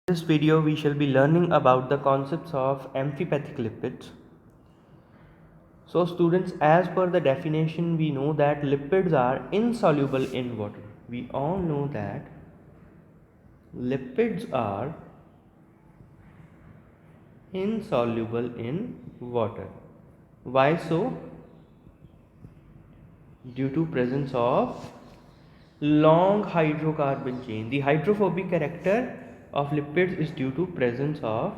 In this video we shall be learning about the concepts of amphipathic lipids. So students, as per the definition, we know that lipids are insoluble in water. We all know that lipids are insoluble in water. Why so? Due to presence of long hydrocarbon chain. The hydrophobic character of lipids is due to presence of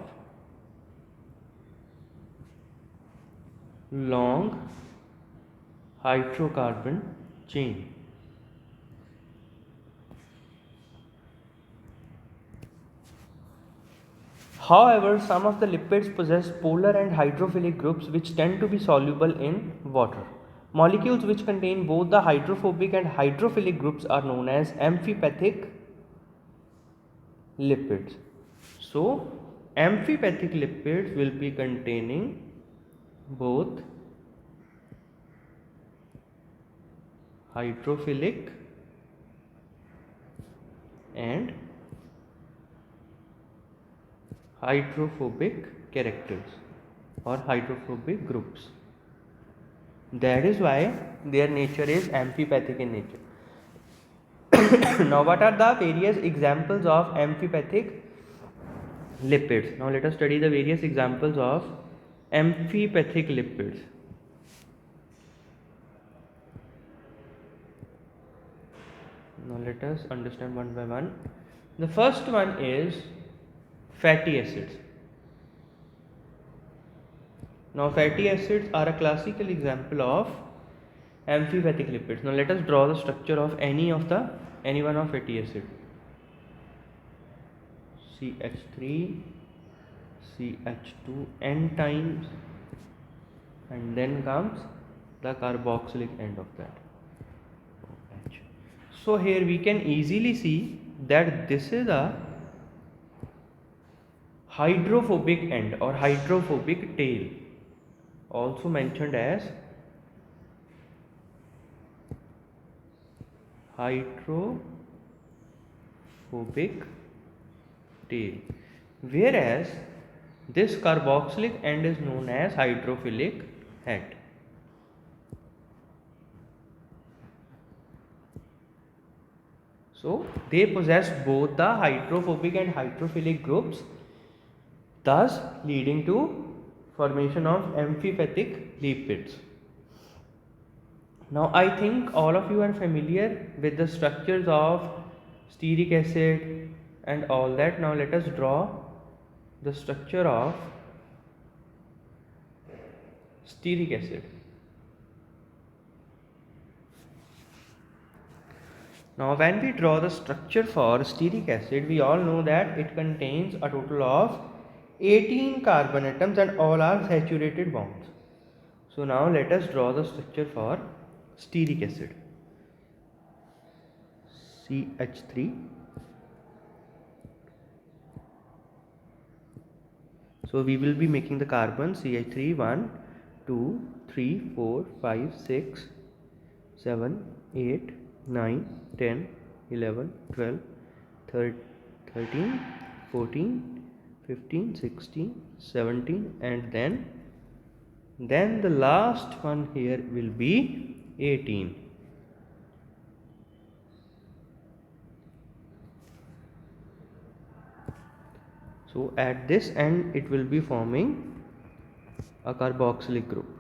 long hydrocarbon chain. However, some of the lipids possess polar and hydrophilic groups which tend to be soluble in water. Molecules which contain both the hydrophobic and hydrophilic groups are known as amphipathic lipids. So, amphipathic lipids will be containing both hydrophilic and hydrophobic characters or hydrophobic groups. That is why their nature is amphipathic in nature. Now, what are the various examples of amphipathic lipids? Now, let us study the various examples of amphipathic lipids. Now, let us understand one by one. The first one is fatty acids. Now, fatty acids are a classical example of amphipathic lipids. Now, let us draw the structure of any one of fatty acid. CH3, CH2, N times, and then comes the carboxylic end of that. OH. So here we can easily see that this is a hydrophobic end or hydrophobic tail, also mentioned as hydrophobic tail, whereas this carboxylic end is known as hydrophilic head. So they possess both the hydrophobic and hydrophilic groups, thus leading to formation of amphipathic lipids. Now I think all of you are familiar with the structures of stearic acid and all that. Now let us draw the structure of stearic acid. Now when we draw the structure for stearic acid, we all know that it contains a total of 18 carbon atoms and all are saturated bonds. So now let us draw the structure for stearic acid. CH3. So we will be making the carbon CH3 1, 2, 3, 4, 5, 6, 7, 8, 9, 10, 11, 12, 13, 14, 15, 16, 17, and then the last one here will be 18. So at this end it will be forming a carboxylic group.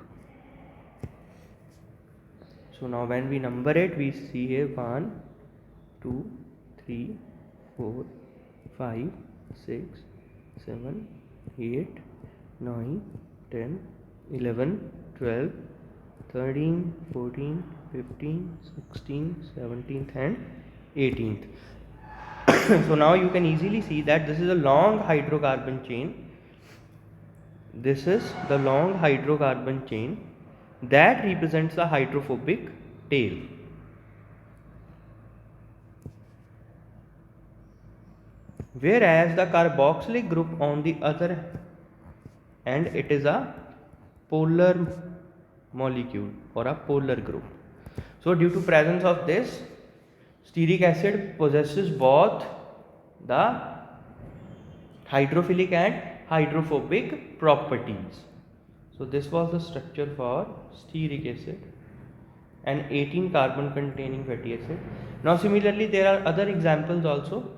So now when we number it, we see here 1, 2, 3, 4, 5, 6, 7, 8, 9, 10, 11, 12, 13, 14, 15, 16, 17th and 18th. So now you can easily see that this is a long hydrocarbon chain. This is the long hydrocarbon chain that represents the hydrophobic tail. Whereas the carboxylic group on the other end, it is a polar molecule or a polar group. So due to presence of this, stearic acid possesses both the hydrophilic and hydrophobic properties. So this was the structure for stearic acid, an 18 carbon containing fatty acid. Now similarly there are other examples also.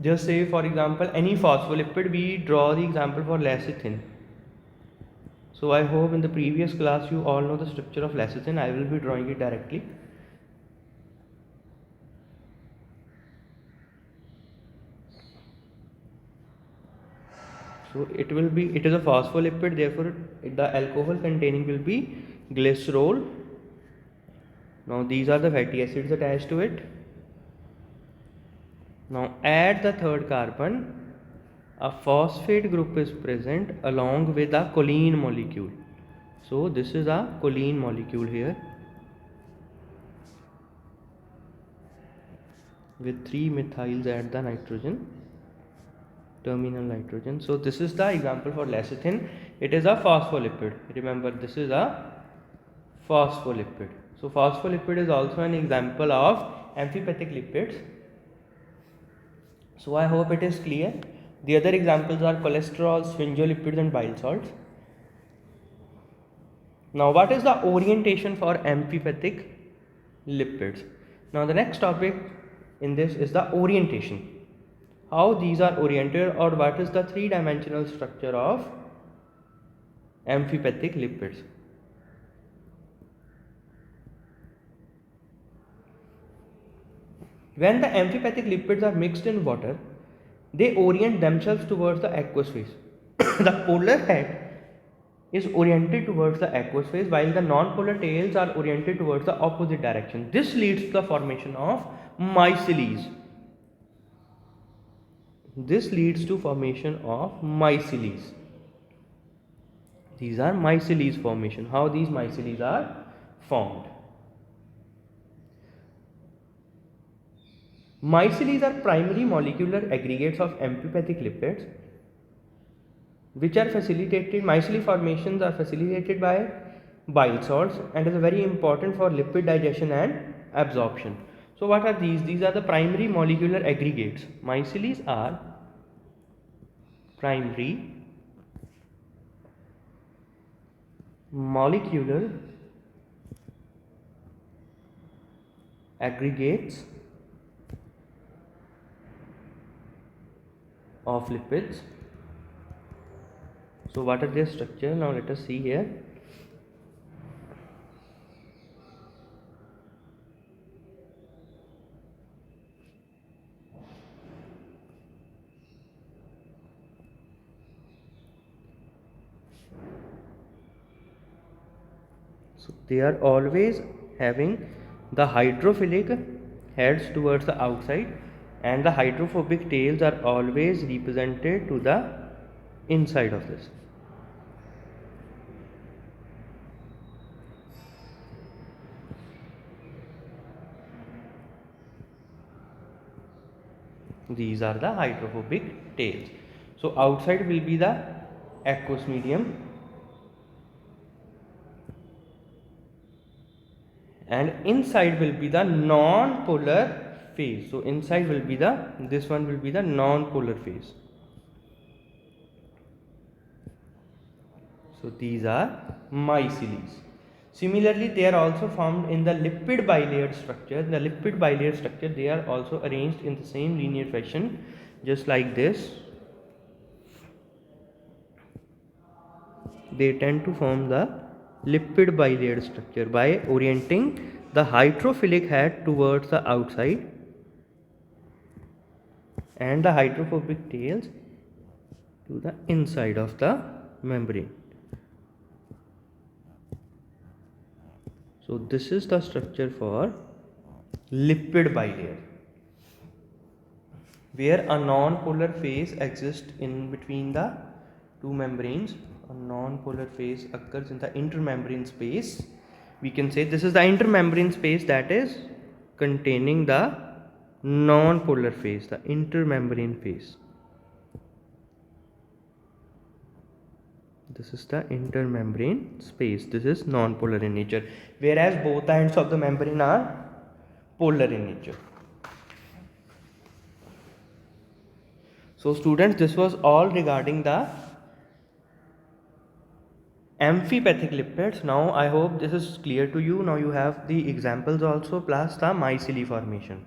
Just say for example any phospholipid, we draw the example for lecithin. So I hope in the previous class you all know the structure of lecithin. I will be drawing it directly. So it is a phospholipid, therefore the alcohol containing will be glycerol. Now these are the fatty acids attached to it. Now at the third carbon, a phosphate group is present along with a choline molecule. So this is a choline molecule here with 3 methyls at the nitrogen, terminal nitrogen. So this is the example for lecithin. It is a phospholipid. Remember, this is a phospholipid. So phospholipid is also an example of amphipathic lipids. So I hope it is clear. The other examples are cholesterol, sphingolipids and bile salts. Now what is the orientation for amphipathic lipids? Now the next topic in this is the orientation. How these are oriented, or what is the three-dimensional structure of amphipathic lipids. When the amphipathic lipids are mixed in water, they orient themselves towards the aqueous phase. The polar head is oriented towards the aqueous phase, while the non-polar tails are oriented towards the opposite direction. This leads to the formation of micelles. These are micelles formation. How these micelles are formed? Micelles are primary molecular aggregates of amphipathic lipids, which are facilitated. Micelle formations are facilitated by bile salts and is very important for lipid digestion and absorption. So what are these? These are the primary molecular aggregates. Micelles are primary molecular aggregates of lipids. So what are their structure? Now let us see here. So they are always having the hydrophilic heads towards the outside, and the hydrophobic tails are always represented to the inside of this. These are the hydrophobic tails. So outside will be the aqueous medium, and inside will be the non-polar phase. So inside will be this one will be the non-polar phase. So these are micelles. Similarly, they are also found in the lipid bilayered structure. The lipid bilayered structure, they are also arranged in the same linear fashion, just like this. They tend to form the lipid bilayered structure by orienting the hydrophilic head towards the outside and the hydrophobic tails to the inside of the membrane. So this is the structure for lipid bilayer, where a non-polar phase exists in between the two membranes. A non-polar phase occurs in the intermembrane space. We can say this is the intermembrane space that is containing the non-polar phase, the intermembrane phase. This is the intermembrane space. This is non-polar in nature, whereas both ends of the membrane are polar in nature. So students, this was all regarding the amphipathic lipids. Now I hope this is clear to you. Now you have the examples also plus the mycelium formation.